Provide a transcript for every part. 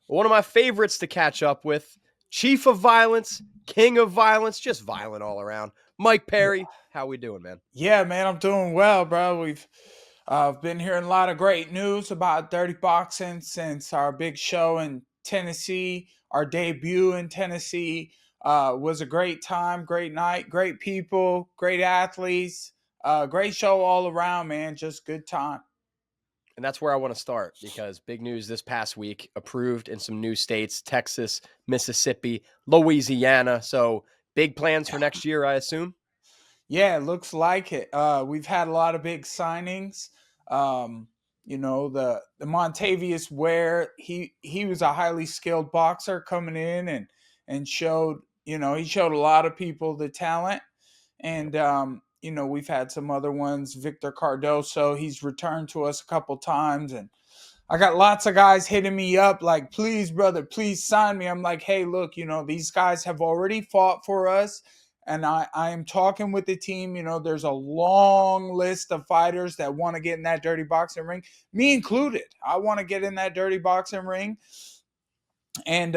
one of my favorites to catch up with, Chief of Violence, King of Violence, just violent all around. Mike Perry, how we doing, man? Yeah, man, I'm doing well, bro. We've been hearing a lot of great news about dirty boxing since our big show in Tennessee. Our debut in Tennessee was a great time, great night, great people, great athletes, great show all around, man. Just good time. And that's where I want to start because big news this past week, approved in some new states, Texas, Mississippi, Louisiana. So big plans for next year, I assume. Yeah, it looks like it. We've had a lot of big signings. Um, the Montavious Ware, he was a highly skilled boxer coming in and showed, he showed a lot of people the talent. And we've had some other ones. Victor Cardoso, he's returned to us a couple times, and I got lots of guys hitting me up like, please, brother, please sign me. I'm like, hey, look, these guys have already fought for us. And I am talking with the team. There's a long list of fighters that want to get in that dirty boxing ring, me included. I want to get in that dirty boxing ring. And,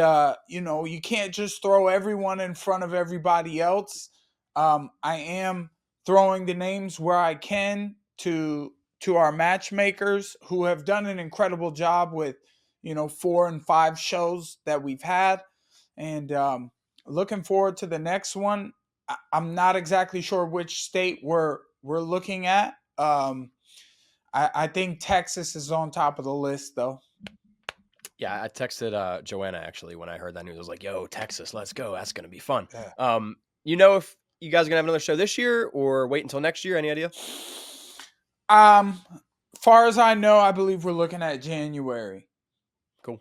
you can't just throw everyone in front of everybody else. I am throwing the names where I can to our matchmakers who have done an incredible job with 4 and 5 shows that we've had, and looking forward to the next one. I'm not exactly sure which state we're looking at. I think Texas is on top of the list, though. Yeah, I texted Joanna actually when I heard that news. I was like, yo, Texas, let's go. That's going to be fun. Yeah. If you guys are going to have another show this year or wait until next year? Any idea? Um, Far as I know, I believe we're looking at January. Cool.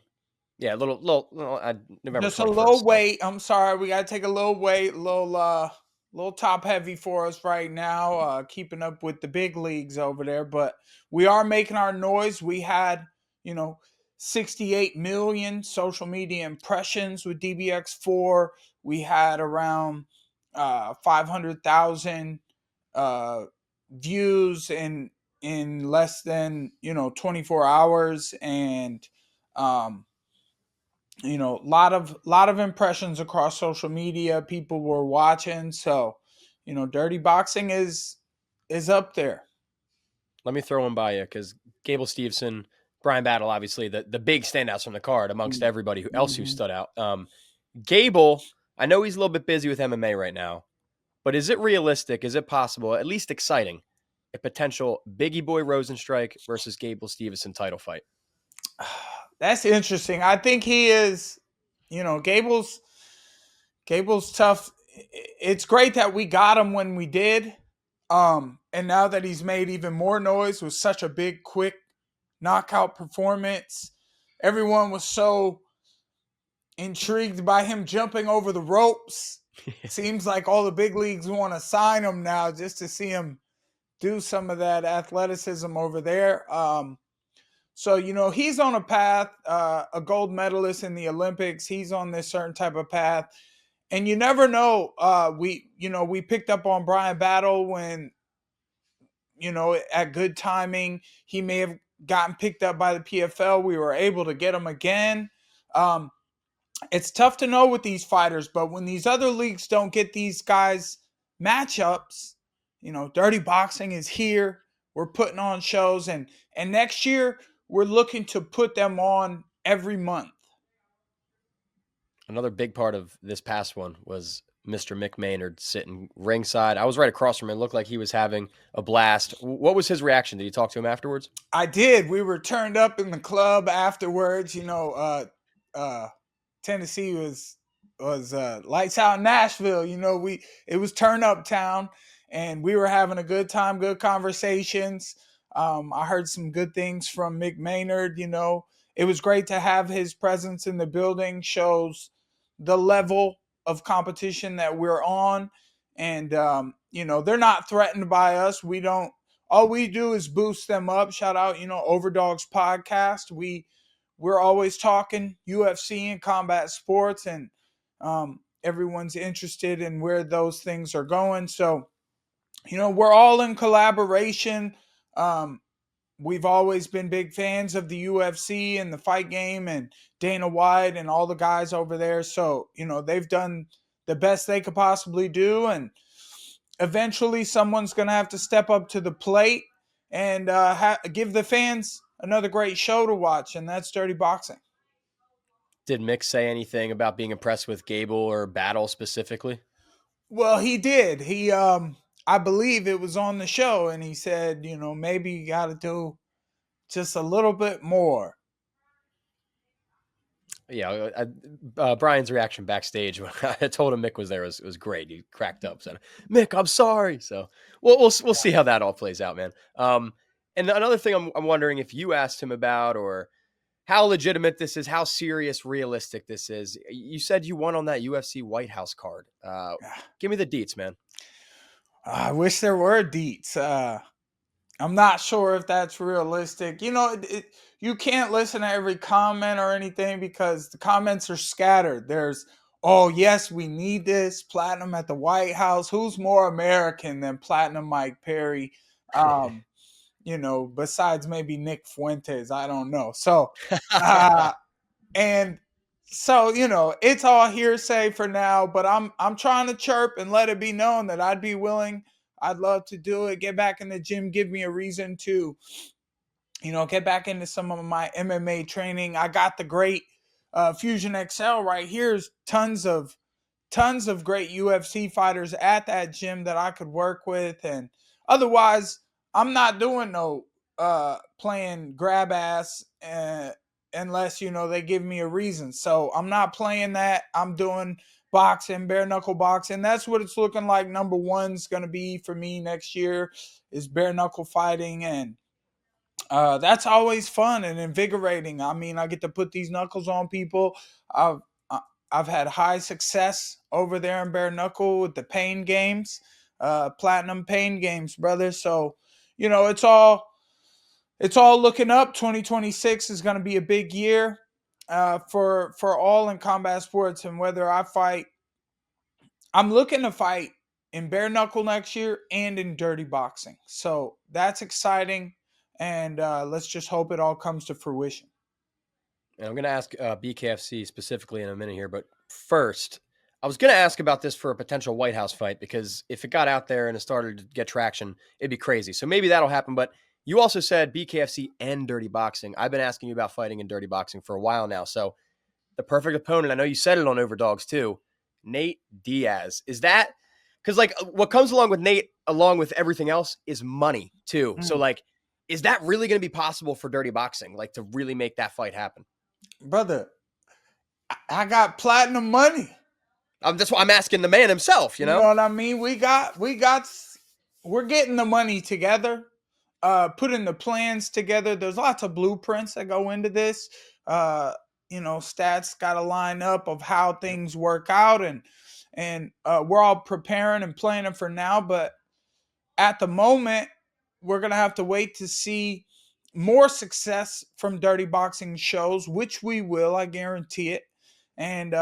Yeah, November Just a 21st. little So wait. I'm sorry, we gotta take a little wait, little top heavy for us right now, keeping up with the big leagues over there. But we are making our noise. We had, you know, 68 million social media impressions with DBX4. We had around 500,000 uh, views in less than 24 hours, and um, lot of impressions across social media. People were watching, so dirty boxing is up there. let me throw one by you because Gable Steveson, Brian Battle, obviously the big standouts from the card amongst everybody else who Mm-hmm. stood out. Gable, I know he's a little bit busy with MMA right now, but is it realistic? Is it possible, at least exciting, a potential Biggie Boy Rosenstrike versus Gable Steveson title fight? That's interesting. I think he is, Gable's tough. It's great that we got him when we did. And now that he's made even more noise with such a big, quick knockout performance, everyone was so intrigued by him jumping over the ropes. Seems like all the big leagues want to sign him now just to see him do some of that athleticism over there. So he's on a path, a gold medalist in the Olympics. He's on this certain type of path, and you never know. We picked up on Brian Battle when at good timing he may have gotten picked up by the PFL. We were able to get him again. Um, it's tough to know with these fighters, but when these other leagues don't get these guys matchups, dirty boxing is here. We're putting on shows, and next year we're looking to put them on every month. Another big part of this past one was Mr. Mick Maynard sitting ringside. I was right across from him. It looked like he was having a blast. What was his reaction? Did you talk to him afterwards? I did. We were turned up in the club afterwards. Uh, Tennessee was lights out in Nashville. It was turn up town, and we were having a good time, good conversations. I heard some good things from Mick Maynard. It was great to have his presence in the building. Shows the level of competition that we're on, and they're not threatened by us. We don't. All we do is boost them up. Shout out, Overdogs podcast. We're always talking UFC and combat sports, and everyone's interested in where those things are going. So, we're all in collaboration. Um, we've always been big fans of the UFC and the fight game and Dana White and all the guys over there. So, they've done the best they could possibly do. And eventually someone's going to have to step up to the plate and give the fans another great show to watch. And that's Dirty Boxing. Did Mick say anything about being impressed with Gable or Battle specifically? Well, he did. I believe it was on the show, and he said, maybe you got to do just a little bit more. Yeah, Brian's reaction backstage when I told him Mick was there was great. He cracked up, said, "Mick, I'm sorry." So we'll see how that all plays out, man. And another thing I'm wondering if you asked him about, or how legitimate this is, how serious, realistic this is. You said you won on that UFC White House card. Give me the deets, man. I wish there were deets. I'm not sure if that's realistic. You can't listen to every comment or anything because the comments are scattered. There's, oh, yes, we need this. Platinum at the White House. Who's more American than Platinum Mike Perry? Besides maybe Nick Fuentes. I don't know. So, and so, it's all hearsay for now, but I'm trying to chirp and let it be known that I'd be willing. I'd love to do it. Get back in the gym. Give me a reason to, get back into some of my MMA training. I got the great Fusion XL right here. Tons of great UFC fighters at that gym that I could work with. And otherwise, I'm not doing no playing grab ass unless, they give me a reason. So I'm not playing that. I'm doing boxing, bare knuckle boxing. That's what it's looking like. Number one's going to be for me next year is bare knuckle fighting. And that's always fun and invigorating. I mean, I get to put these knuckles on people. I've I've had high success over there in bare knuckle with the pain games, platinum pain games, brother. So, it's all looking up. 2026 is going to be a big year for all in combat sports, and whether I fight, I'm looking to fight in bare knuckle next year and in dirty boxing. So that's exciting, and let's just hope it all comes to fruition. And I'm going to ask BKFC specifically in a minute here, but first, I was going to ask about this for a potential White House fight because if it got out there and it started to get traction, it'd be crazy. So maybe that'll happen. But you also said BKFC and dirty boxing. I've been asking you about fighting in dirty boxing for a while now. So the perfect opponent, I know you said it on Overdogs too, Nate Diaz. Is that because what comes along with Nate, along with everything else, is money too. So is that really going to be possible for dirty boxing, to really make that fight happen? Brother, I got platinum money. That's why I'm asking the man himself, You know what I mean? We're getting the money together, putting the plans together. There's lots of blueprints that go into this. Stats got to line up of how things work out, and we're all preparing and planning for now. But at the moment, we're gonna have to wait to see more success from dirty boxing shows, which we will, I guarantee it. And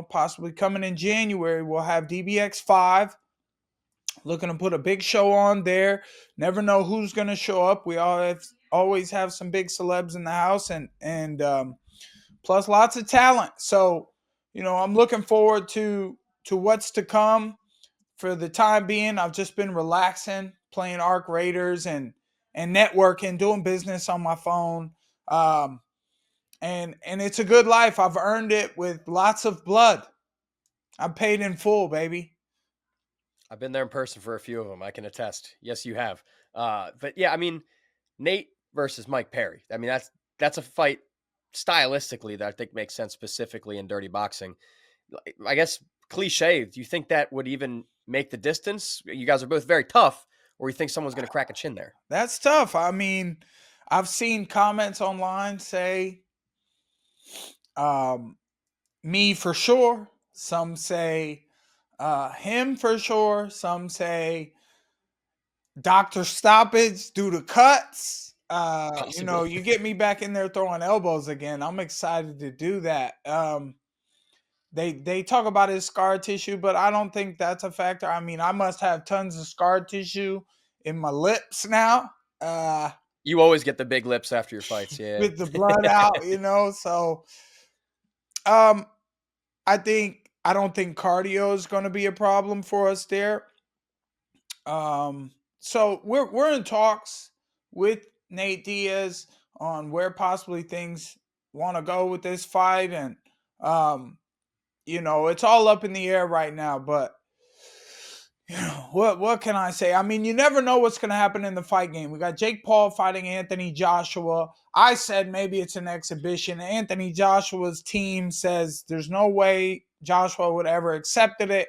possibly coming in January, we'll have DBX5 looking to put a big show on there. Never know who's going to show up. We always have some big celebs in the house, and plus lots of talent. So, I'm looking forward to what's to come. For the time being, I've just been relaxing, playing Arc Raiders and networking, doing business on my phone. And it's a good life. I've earned it with lots of blood. I'm paid in full, baby. I've been there in person for a few of them. I can attest. Yes, you have. But yeah, I mean, Nate versus Mike Perry. I mean, that's a fight stylistically that I think makes sense specifically in dirty boxing. I guess cliche. Do you think that would even make the distance? You guys are both very tough, or you think someone's going to crack a chin there? That's tough. I mean, I've seen comments online say, me for sure. Some say him for sure. Some say doctor stoppage due to cuts. You get me back in there throwing elbows again. I'm excited to do that. They talk about his scar tissue, but I don't think that's a factor. I mean, I must have tons of scar tissue in my lips now. You always get the big lips after your fights, yeah. with the blood out, So, um, I don't think cardio is going to be a problem for us there. So we're in talks with Nate Diaz on where possibly things want to go with this fight, and um, it's all up in the air right now. But what can I say? I mean, you never know what's going to happen in the fight game. We got Jake Paul fighting Anthony Joshua. I said maybe it's an exhibition. Anthony Joshua's team says there's no way Joshua would ever accepted it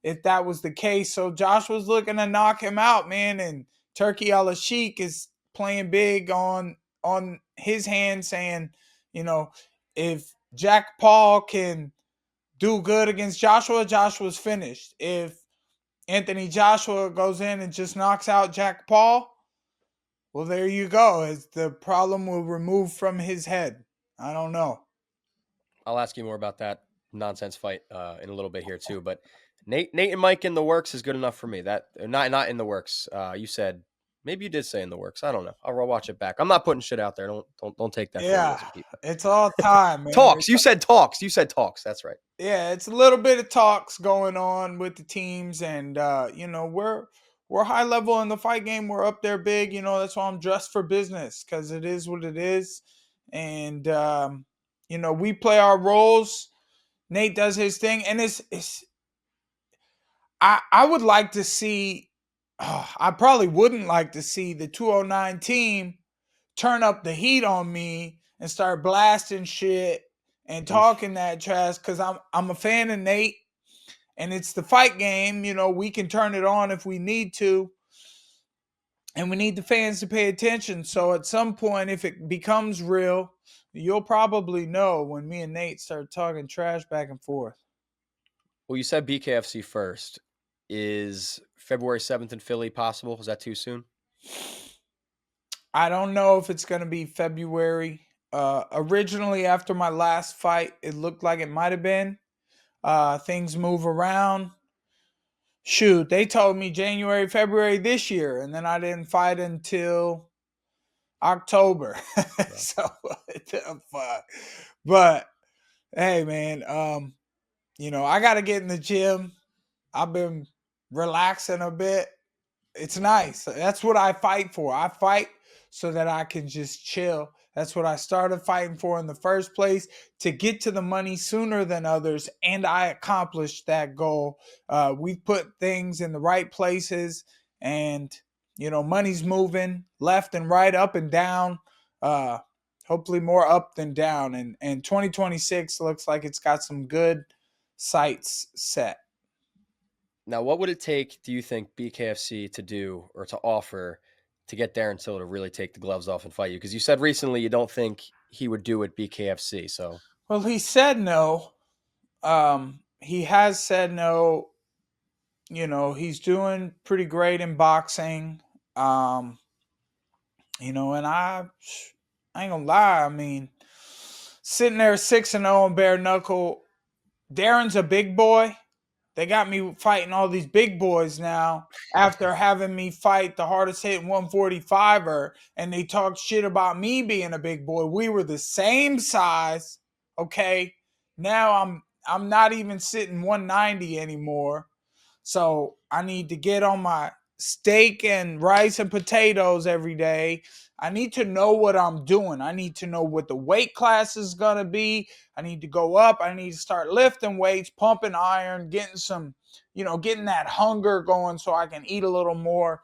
if that was the case. So Joshua's looking to knock him out, man. And Turkey Al Sheikh is playing big on his hand, saying, if Jack Paul can do good against Joshua, Joshua's finished. If Anthony Joshua goes in and just knocks out Jack Paul, well, there you go. As the problem will remove from his head. I don't know. I'll ask you more about that nonsense fight in a little bit here too. But Nate and Mike in the works is good enough for me. That not in the works. You said maybe you did say in the works. I don't know. I'll watch it back. I'm not putting shit out there. Don't take that for Yeah, realism, people. it's all time, man. Talks. You said talks. You said talks. That's right. Yeah, it's a little bit of talks going on with the teams, and we're high level in the fight game. We're up there big. That's why I'm dressed for business, because it is what it is, and we play our roles. Nate does his thing, and it's I would like to see. I probably wouldn't like to see the 209 team turn up the heat on me and start blasting shit and talking that trash, because I'm a fan of Nate, and it's the fight game. We can turn it on if we need to, and we need the fans to pay attention. So at some point, if it becomes real, you'll probably know when me and Nate start talking trash back and forth. Well, you said BKFC first. Is February 7th in Philly possible? Is that too soon? I don't know if it's going to be February. Originally, after my last fight, it looked like it might have been. Things move around. Shoot, they told me January, February this year, and then I didn't fight until October. So what the fuck? But hey, man, I got to get in the gym. I've been relaxing a bit. It's nice. That's what I fight for. I fight so that I can just chill. That's what I started fighting for in the first place, to get to the money sooner than others. And I accomplished that goal. We've put things in the right places, and, money's moving left and right, up and down. Hopefully more up than down. And 2026 looks like it's got some good sights set. Now, what would it take, do you think, BKFC to do or to offer to get Darren Till to really take the gloves off and fight you? Because you said recently you don't think he would do it BKFC. So, well, he said no. He has said no. He's doing pretty great in boxing. And I ain't gonna lie. I mean, sitting there 6-0 on bare knuckle. Darren's a big boy. They got me fighting all these big boys now after having me fight the hardest hitting 145er, and they talk shit about me being a big boy. We were the same size, okay? Now I'm not even sitting 190 anymore. So I need to get on my steak and rice and potatoes every day. I need to know what I'm doing. I need to know what the weight class is going to be. I need to go up. I need to start lifting weights, pumping iron, getting some, getting that hunger going so I can eat a little more.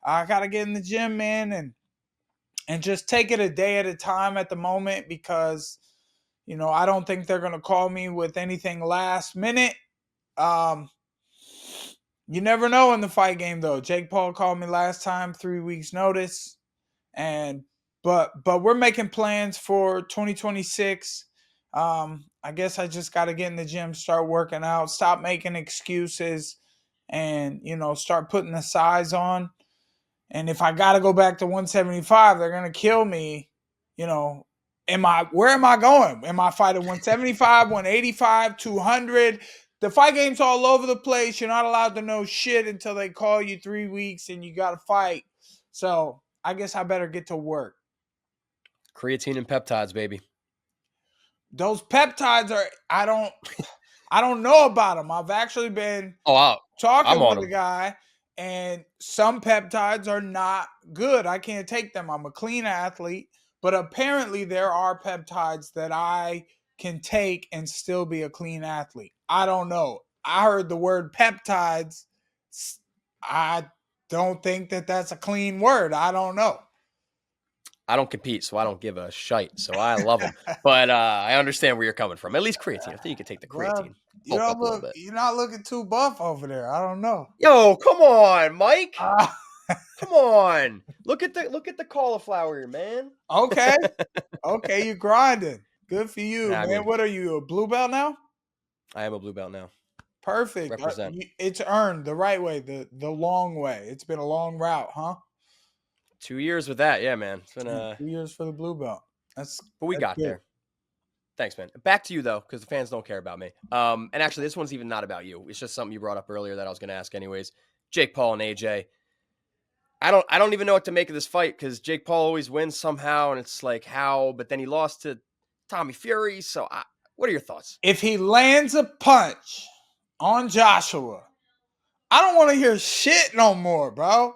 I got to get in the gym, man, and just take it a day at a time at the moment, because, I don't think they're going to call me with anything last minute. You never know in the fight game, though. Jake Paul called me last time, 3 weeks notice. But we're making plans for 2026. I guess I just got to get in the gym, start working out, stop making excuses, and start putting the size on. And if I got to go back to 175, they're gonna kill me. Where am I going? Am I fighting 175, 185, 200? The fight game's all over the place. You're not allowed to know shit until they call you 3 weeks and you got to fight. So I guess I better get to work. Creatine and peptides, baby. Those peptides are I don't know about them. I've actually been Oh, I'm talking on with a them. guy, and some peptides are not good. I can't take them. I'm a clean athlete, but apparently there are peptides that I can take and still be a clean athlete. I don't know. I heard the word peptides. I don't think that that's a clean word. I don't know. I don't compete, so I don't give a shite. So I love them. But I understand where you're coming from. At least creatine. I think you could take the Well, creatine. Bulk up a little bit. you're not looking too buff over there. I don't know. Yo, come on, Mike. Uh, Come on. Look at the cauliflower here, man. okay. Okay, you're grinding. Good for you, Nah, I man. mean, What are you, a blue belt now? I am a blue belt now. Perfect. Represent. It's earned the right way, the long way. It's been a long route, huh? 2 years with that, yeah, man. It's been 2 years for the blue belt. That's but we that's got good. there. Thanks, man. Back to you though, because the fans don't care about me. And actually, this one's even not about you. It's just something you brought up earlier that I was going to ask, anyways. Jake Paul and AJ. I don't even know what to make of this fight because Jake Paul always wins somehow, and it's like how, but then he lost to Tommy Fury. So, what are your thoughts? If he lands a punch on Joshua, I don't want to hear shit no more, bro.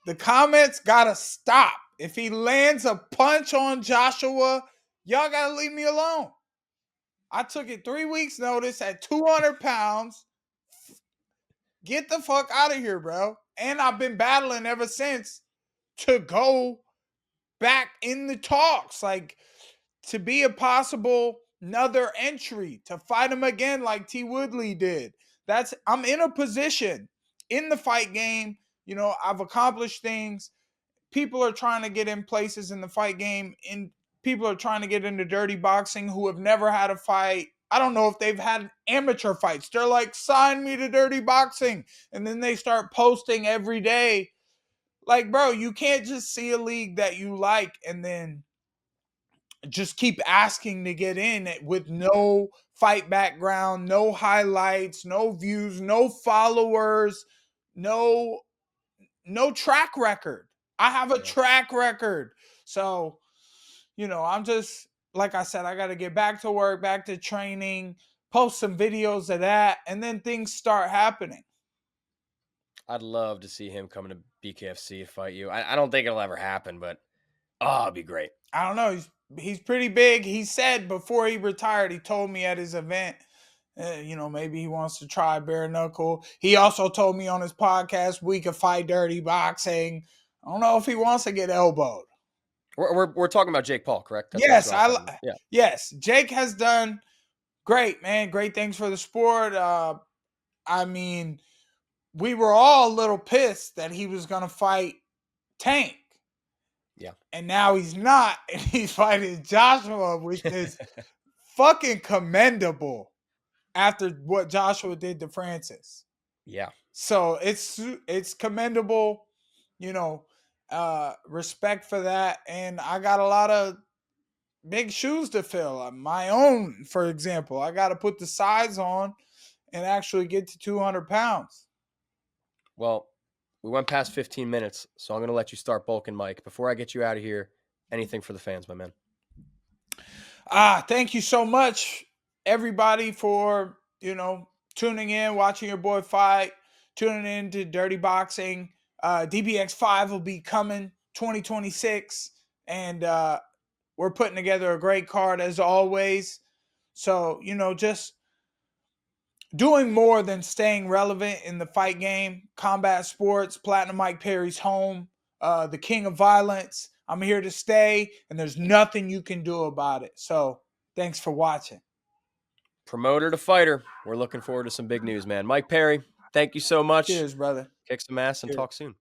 The comments gotta stop. If he lands a punch on Joshua, y'all gotta leave me alone. I took it 3 weeks notice at 200 pounds. Get the fuck out of here, bro. And I've been battling ever since to go back in the talks, like to be a possible another entry to fight him again like T Woodley did. I'm in a position in the fight game. You know, I've accomplished things. People are trying to get in places in the fight game, and people are trying to get into dirty boxing who have never had a fight. I don't know if they've had amateur fights. They're like, sign me to dirty boxing. And then they start posting every day. Like, bro, you can't just see a league that you like and then just keep asking to get in with no fight background, no highlights, no views, no followers, no track record. I have a Yeah. track record. So, you know, I'm just, like I said, I got to get back to work, back to training, post some videos of that, and then things start happening. I'd love to see him come to BKFC to fight you. I don't think it'll ever happen, but it'd be great. I don't know. He's pretty big. He said before he retired, he told me at his event, you know, maybe he wants to try bare knuckle. He also told me on his podcast we could fight dirty boxing. I don't know if he wants to get elbowed. We're talking about Jake Paul, correct? That's Yes, what I'm talking about. Yeah. yes, Jake has done great, man. Great things for the sport. I mean, we were all a little pissed that he was going to fight Tank. Yeah. And now he's not, and he's fighting Joshua, which is fucking commendable after what Joshua did to Francis. Yeah. So it's commendable, you know, respect for that. And I got a lot of big shoes to fill. My own, for example, I got to put the size on and actually get to 200 pounds. Well, we went past 15 minutes, so I'm going to let you start bulking, Mike. Before I get you out of here, anything for the fans, my man? Thank you so much, everybody, for, you know, tuning in, watching your boy fight, tuning in to Dirty Boxing. DBX5 will be coming 2026, and we're putting together a great card as always. So, you know, just doing more than staying relevant in the fight game. Combat sports, Platinum Mike Perry's home, the king of violence. I'm here to stay, and there's nothing you can do about it. So thanks for watching. Promoter to fighter. We're looking forward to some big news, man. Mike Perry, thank you so much. Cheers, brother. Kick some ass and Cheers. talk soon.